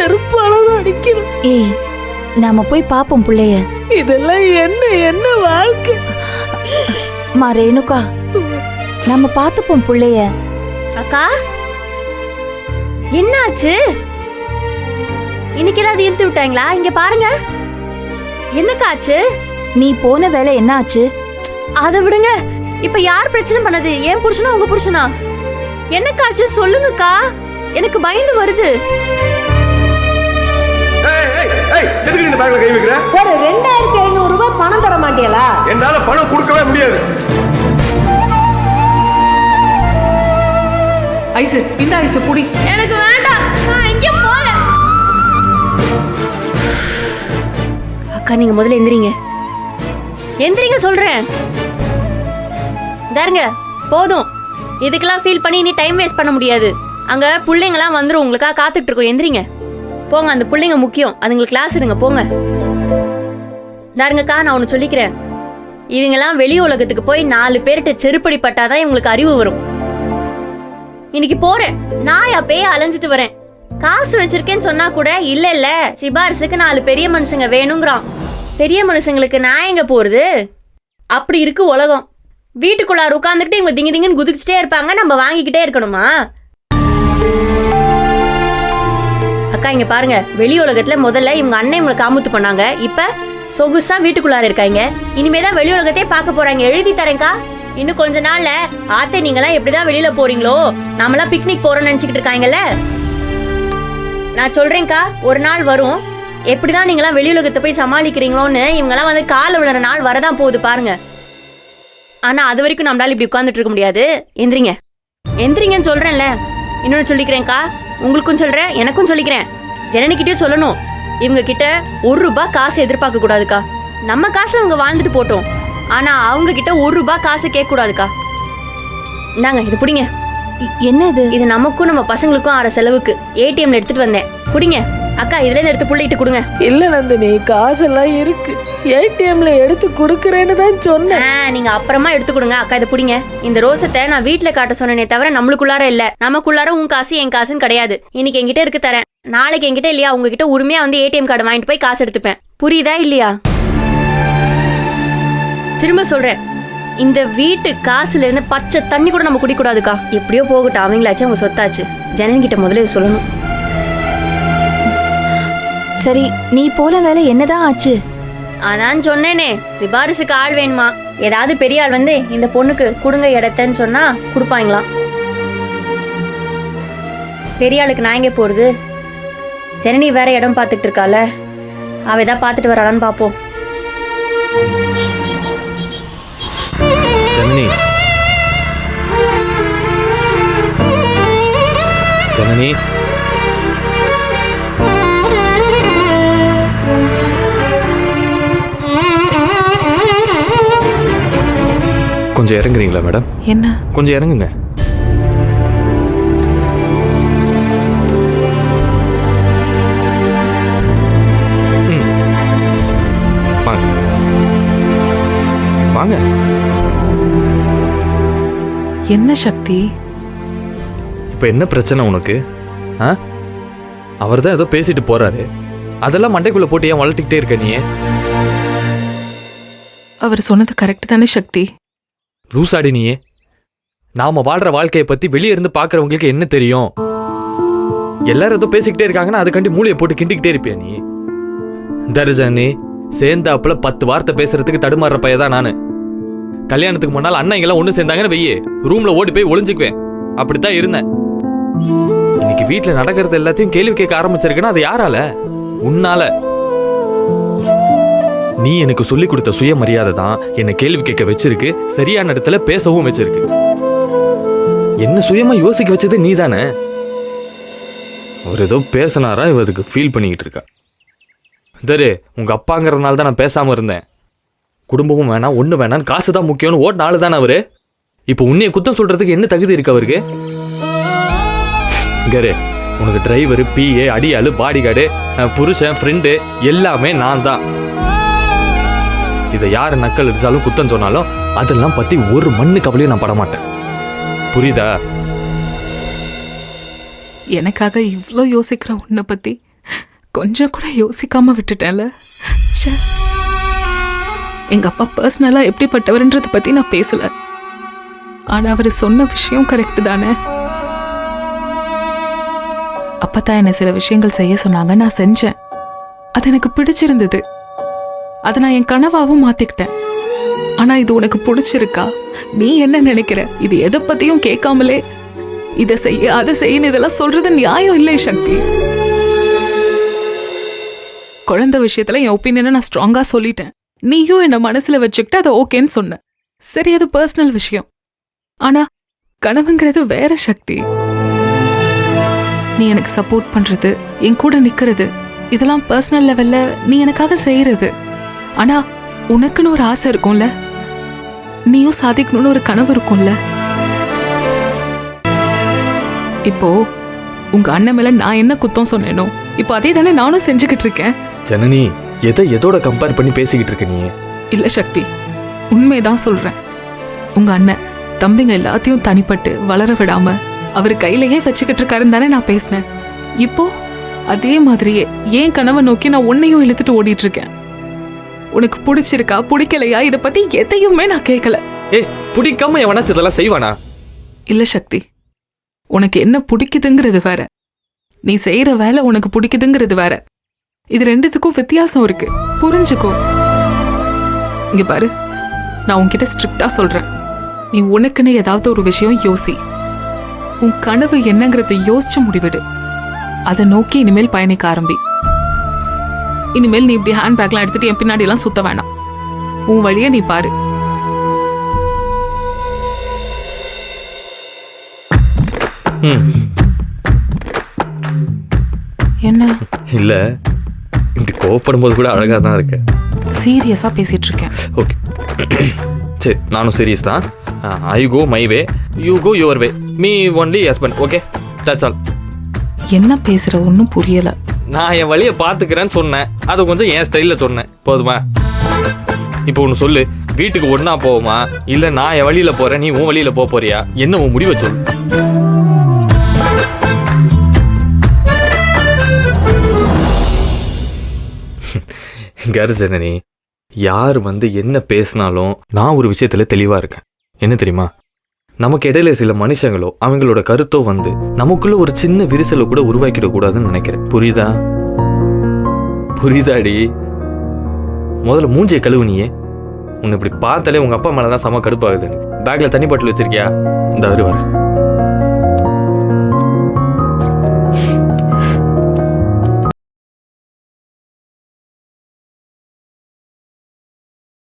செருப்பாலதான் அடிக்கணும். ஏய், நாம போய் பாப்போம் புள்ளைய. இதெல்லாம் என்ன வாழ்க்கை? மா ரேணுகா, நம்ம பாத்துப்போம் புள்ளைய. அக்கா, என்னாச்சு? இன்னைக்கு ஏதாவது இழுத்து விட்டாங்களா? இங்க பாருங்க. என்னக்காச்சு? நீ போன வேலை என்ன ஆச்சு? அதை விடுங்க. இப்ப யார் பிரச்சனை பண்ணது? ஏன் புருஷனா உங்க புருஷனா? என்னக்காச்சு சொல்லுங்கக்கா, எனக்கு பயந்து வருது. எதுக்கு இந்த பேக்ல கை வைக்கிற? ஒரு 2500 ரூபாய் பணம் தர மாட்டியலா? என்னால பணம் கொடுக்கவே முடியாது. ஐசு, இந்த ஐசு புடி. எனக்கு வேண்டாம், நான் இங்க போல. அக்கா, நீங்க முதல்ல எந்திரிங்க சொல்றேன். தாருங்க, போதும். இதுக்கெல்லாம் ஃபீல் பண்ணி நீ டைம் வேஸ்ட் பண்ண முடியாது. அங்க பிள்ளைங்களாம் வந்துரும், உங்களுக்காக காத்துட்டு இருக்கோம். எந்திரிங்க, போங்க. அந்த பிள்ளைங்க முக்கியம், அதுங்களுக்கு கிளாஸ் எடுங்க, போங்க. தாருங்கக்கா, நான் ஒன்று சொல்லிக்கிறேன். இவங்கெல்லாம் வெளி உலகத்துக்கு போய் 4 பேர்கிட்ட செருப்படி பட்டாதான் இவங்களுக்கு அறிவு வரும். இன்னைக்கு போறேன், நான் அப்பயே அலைஞ்சிட்டு வரேன். காசு வச்சிருக்கேன்னு சொன்னா கூட இல்ல சிபாரிசுக்கு 4 பெரிய மனுஷங்க வேணுங்கிறான். பெரிய மனுஷங்களுக்கு நான் எங்க போறது? அப்படி இருக்கு உலகம். வீட்டுக்குள்ளார உட்காந்துக்கிட்டு இவங்க திங்குன்னு குதிச்சுட்டே இருப்பாங்க, நம்ம வாங்கிக்கிட்டே இருக்கணுமா? அக்கா, இங்க பாருங்க. வெளி உலகத்துல முதல்ல இவங்க அண்ணன் இவங்களை காமுத்து பண்ணாங்க. இப்ப சொகுசா வீட்டுக்குள்ளார இருக்காங்க. இனிமேதான் வெளி உலகத்தையே பார்க்க போறாங்க. எழுதி தரேன்க்கா. இன்னும் கொஞ்ச நாள்ல ஆத்தே நீங்களாம் எப்படிதான் வெளியில போறீங்களோ, நாமெல்லாம் பிக்னிக் போறோம்னு நினைச்சுக்கிட்டு இருக்காங்கல்ல. நான் சொல்றேன்க்கா, ஒரு நாள் வரும், எப்படிதான் நீங்களாம் வெளி உலகத்தை போய் சமாளிக்கிறீங்களோன்னு இவங்கெல்லாம் வந்து கால விழுற நாள் வரதான் போகுது பாருங்க. ஆனா அது வரைக்கும் நம்மளால இப்படி உட்கார்ந்துட்டு இருக்க முடியாது. எந்திரிங்கன்னு சொல்றேன்ல. இன்னொன்னு சொல்லிக்கிறேன்க்கா, உங்களுக்கும் சொல்றேன், எனக்கும் சொல்லிக்கிறேன், ஜனனிக்கிட்டயும் சொல்லணும். இவங்க கிட்ட 1 ரூபாய் காசு எதிர்பார்க்க கூடாதுக்கா. நம்ம காசுல அவங்க வாழ்ந்துட்டு போட்டோம், ஆனா அவங்க கிட்ட 1 ரூபாய் காசு கேட்க கூடாதுக்கா. இந்தாங்க, இது புடிங்க. என்ன இது? இது நமக்கும் நம்ம பசங்களுக்கும் ஆற செலவுக்கு ஏடிஎம்ல எடுத்துட்டு வந்தேன். குடிங்க அக்கா, இதுல இருந்து எடுத்து புள்ளிட்டு கொடுங்க. இல்ல நந்தினி, காசெல்லாம் இருக்கு, ஏடிஎம்ல எடுத்து கொடுக்கறேன்னு தான் சொன்னேன். நீங்க அப்புறமா எடுத்து கொடுங்க. அக்கா, இதை புடிங்க. இந்த ரோசத்தை நான் வீட்டுல காட்ட சொன்னேனே தவிர நம்மளுக்குள்ளார இல்ல. நமக்குள்ளார உன் காசு என் காசுன்னு கிடையாது. இன்னைக்கு என்கிட்ட இருக்கு தரேன், நாளைக்கு என்கிட்ட இல்லையா உங்ககிட்ட உரிமையா வந்து ஏடிஎம் கார்டு வாங்கிட்டு போய் காசு எடுத்துப்பேன். புரியுதா இல்லையா? திரும்ப சொல்றேன், இந்த வீட்டு காசுல இருந்து பச்சை தண்ணி கூட நம்ம குடிக்கூடாதுக்கா. எப்படியோ போகட்டும், அவங்களாச்சும் அவங்க சொத்தாச்சு. ஜனன்கிட்ட முதல்ல சொல்லணும். சரி, நீ போன வேலை என்னதான் ஆச்சு? அதான் சொன்னேனே, சிபாரிசுக்கு ஆள் வேணுமா. ஏதாவது பெரிய ஆள் வந்து இந்த பொண்ணுக்கு கொடுங்க இடத்தன்னு சொன்னா கொடுப்பாங்களாம். பெரிய ஆளுக்கு நான் எங்கே போறது? ஜனனி வேற இடம் பார்த்துட்டு இருக்கால, அவ ஏதாவது பார்த்துட்டு வராளான்னு பாப்போம். ஜனனி, ஜனனி, கொஞ்சம் இறங்குறீங்களா மேடம்? என்ன? கொஞ்சம் இறங்குங்க. வாங்க வாங்க. என்ன சக்தி? இப்ப என்ன பிரச்சனை உனக்கு? அவர் தான் ஏதோ பேசிட்டு போறாரு, அதெல்லாம் மண்டைக்குள்ள போட்டு ஏன் வளர்த்திக்கிட்டே இருக்க நீ? அவர் சொன்னது கரெக்ட் தானே சக்தி? லூசாடி நீயே. நாம வாழ்ற வாழ்க்கையை பத்தி வெளியே இருந்து பாக்குறவங்களுக்கு என்ன தெரியும்? எல்லாரும் ஏதோ பேசிக்கிட்டே இருக்காங்கன்னா அதுக்காண்டி மூளையை போட்டு கிண்டிக்கிட்டே இருப்பியா நீ? தர்ஜனி, சேர்ந்தாப்புல 10 வார்த்தை பேசுறதுக்கு தடுமாறுற பையதான் நானு. கல்யாணத்துக்கு முன்னால் அண்ணன் ஒண்ணு சேர்ந்தாங்கன்னு வெய்யே, ரூம்ல ஓடி போய் ஒளிஞ்சுக்குவேன். அப்படித்தான் இருந்தேன். இன்னைக்கு வீட்டுல நடக்கிறது எல்லாத்தையும் கேள்வி கேட்க ஆரம்பிச்சிருக்கேன்னா அது யாரால? உன்னால. நீ எனக்கு சொல்லி கொடுத்த சுயமரியாதை தான் என்னை கேள்வி கேட்க வச்சிருக்கு, சரியான இடத்துல பேசவும் வச்சிருக்கு. என்ன சுயமா யோசிக்க வச்சது நீ தானே. அவர் ஏதோ பேசினாரா, இவ அதுக்கு ஃபீல் பண்ணிக்கிட்டு இருக்கா. தரு, உங்க அப்பாங்கிறதுனால தான் நான் பேசாம இருந்தேன். குடும்பமும் வேணாம், ஒண்ணு வேணாம், காசு தான் முக்கியம்னு ஓட் நாள் தானே அவரு. இப்போ உன்னைய குத்தம் சொல்றதுக்கு என்ன தகுதி இருக்கு அவருக்கு? கரு, உனக்கு டிரைவரு, பிஏ, அடியாளு, பாடிகார்டு, புருஷன், ஃப்ரெண்டு எல்லாமே நான் தான். இதை யாரு நக்கல் அடிச்சாலும் குத்தம் சொன்னாலும் அதெல்லாம் பத்தி ஒரு மண்ணு கவலையும் நான் பட மாட்டேன். புரியுதா? எனக்காக இவ்ளோ யோசிக்கிற உன்னை பத்தி கொஞ்சம் கூட யோசிக்காம விட்டுட்டேன்ல. ச்சே. எங்க அப்பா பர்சனலா எப்படிப்பட்டவர்ன்றத பத்தி நான் பேசல. ஆனா அவர் சொன்ன விஷயம் கரெக்ட் தானே. அப்பதான் என்ன சில விஷயங்கள் செய்ய சொன்னாங்க, நான் செஞ்சேன். அது எனக்கு பிடிச்சிருந்தது. அதை நான் என் கனவாவும் மாத்திக்கிட்டேன். ஆனா இது உனக்கு பிடிச்சிருக்கா? நீ என்ன நினைக்கிற? இது எதை பத்தியும் கேட்காமலே இதை செய்ய அதை செய்யணும் இதெல்லாம் சொல்றது நியாயம் இல்லை சக்தி. குழந்தை விஷயத்துல என் ஒப்பீனியனை நான் ஸ்ட்ராங்கா சொல்லிட்டேன். நீயும் என்ன மனசுல வச்சுக்கிட்டு அதை ஓகேன்னு சொன்ன. சரி, அது பர்சனல் விஷயம். ஆனா கனவுங்கிறது வேற சக்தி. நீ எனக்கு சப்போர்ட் பண்றது, என் கூட நிக்கிறது, இதெல்லாம் பர்சனல் லெவல்ல நீ எனக்காக செய்யறது. ஆனா உனக்குன்னு ஒரு ஆசை இருக்கும்ல, நீயும் சாதிக்கணும்னு ஒரு கனவு இருக்கும்ல. இப்போ உங்க அண்ணன் மேல நான் என்ன குத்தம் சொன்னேனோ இப்போ அதே தானே நானும் செஞ்சுக்கிட்டு இருக்கேன். ஜனனி, எதோட கம்பேர் பண்ணி பேசிக்கிட்டு இருக்க நீ? இல்ல சக்தி, உண்மைதான் சொல்றேன். உங்க அண்ணன் தம்பிங்க எல்லாத்தையும் தனிப்பட்டு வளர விடாம அவர் கையிலேயே வச்சுக்கிட்டு இருக்காருன்னு தானே நான் பேசினேன். இப்போ அதே மாதிரியே ஏன் கனவை நோக்கி நான் உன்னையும் இழுத்துட்டு ஓடிட்டு இருக்கேன். உனக்கு பிடிச்சிருக்கா பிடிக்கலையா இதை பத்தி எதையுமே நான் கேட்கல. பிடிக்காம எவனாச்சும் இதெல்லாம் செய்வானா? இல்ல சக்தி, உனக்கு என்ன பிடிக்குதுங்கிறது வேற, நீ செய்யற வேலை உனக்கு பிடிக்குதுங்கிறது வேற. இது ரெண்டுத்துக்கும் வித்தியாசம் இருக்கு, புரிஞ்சுக்கோ. இங்க பாரு, நான் உன்கிட்ட ஸ்ட்ரிக்டா சொல்றேன். நீ உனக்குன்னு ஏதாவது ஒரு விஷயம் யோசி. உன் கனவு என்னங்கிறத யோசிச்சு முடிவிடு. அதை நோக்கி இனிமேல் பயணிக்க ஆரம்பி. இனிமேல் நீ இப்படி ஹேண்ட்பேக்லாம் எடுத்துட்டு என் பின்னாடி எல்லாம் சுத்த வேணாம். உன் வழிய நீ பாரு. என்ன இல்ல, இப்படி கோவப்படும் போது கூட அழகா தான் இருக்க. சீரியஸா பேசிட்டு இருக்கேன். ஓகே, சரி, நானும் சீரியஸ் தான். I go my way, you go your way, me only husband. Okay, that's all. என்ன பேசுற ஒன்னும் புரியல. நான் என் வழியை பார்த்துக்கிறேன்னு சொன்னேன், அதை கொஞ்சம் என் ஸ்டைலில் சொன்னேன், போதுமா? இப்போ ஒன்று சொல்லு, வீட்டுக்கு ஒன்றா போவோமா, இல்லை நான் என் வழியில் போகிறேன், நீ உன் வழியில் போறியா? என்ன உன் முடிவை சொல்லு. கர்ஜனனி, யார் என்ன பேசினாலும் நான் ஒரு விஷயத்தில் தெளிவாக இருக்கேன். என்ன தெரியுமா? நமக்கு இடையில சில மனுஷங்களோ அவங்களோட கருத்தோ நமக்குள்ள ஒரு சின்ன விரிசலை கூட உருவாக்கிட கூடாதுன்னு நினைக்கிறேன். புரியுதாடி? முதல்ல மூஞ்சியை கழுவுனியே. உன்னை இப்படி பார்த்தாலே உங்க அப்பா மேலதான் செம கடுப்பாகுது. பேக்ல தண்ணி பாட்டில் வச்சிருக்கியா? இந்த வர